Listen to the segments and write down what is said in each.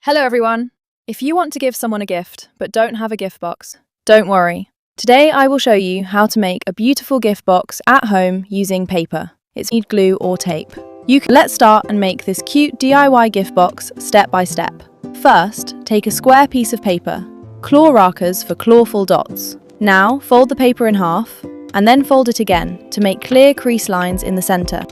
Hello everyone! If you want to give someone a gift but don't have a gift box, don't worry. Today I will show you how to make a beautiful gift box at home using paper. It's need glue or tape. Let's start and make this cute DIY gift box step by step. First, take a square piece of paper. Claw markers for clawful dots. Now fold the paper in half and then fold it again to make clear crease lines in the center.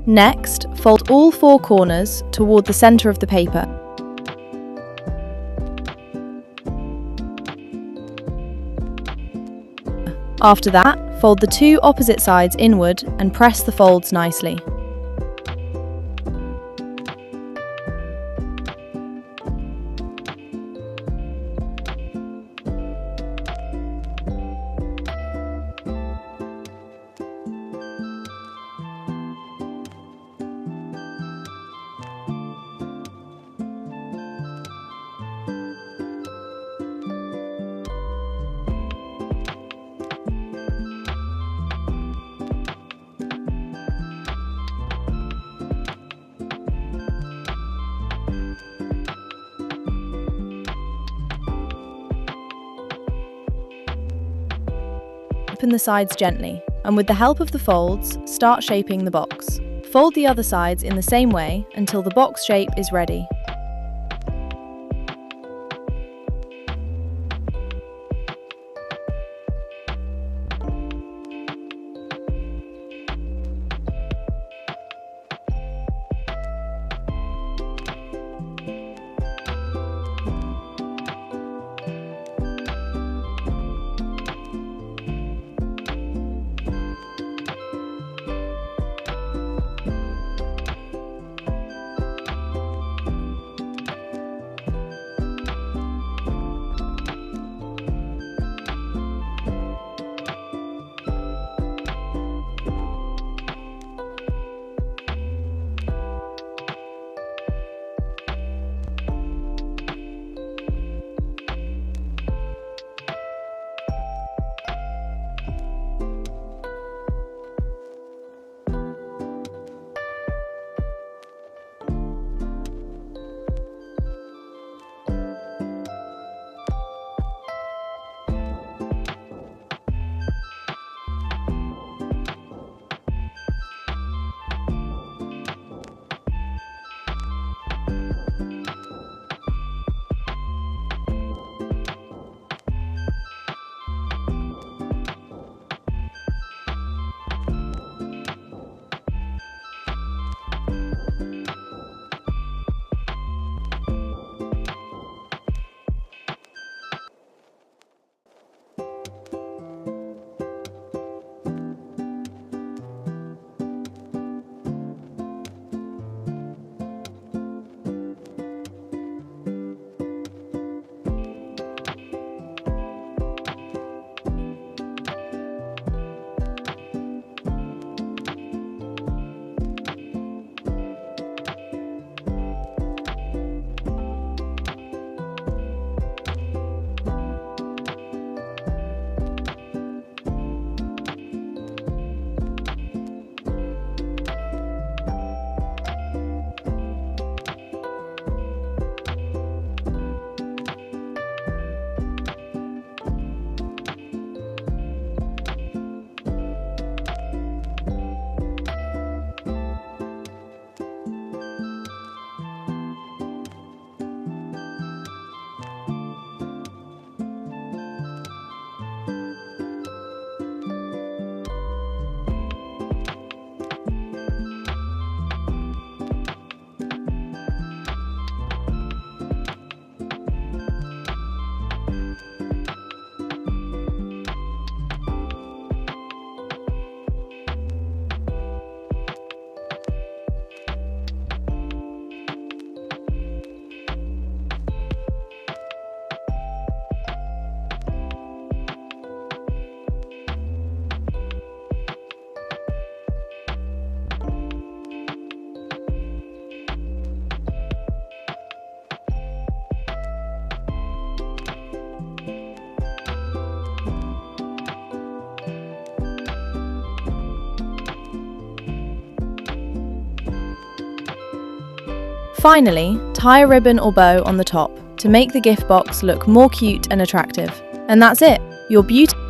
Next, fold all four corners toward the center of the paper. After that, fold the two opposite sides inward and press the folds nicely. Open the sides gently, and with the help of the folds, start shaping the box. Fold the other sides in the same way until the box shape is ready. Finally, tie a ribbon or bow on the top to make the gift box look more cute and attractive. And that's it! Your beautiful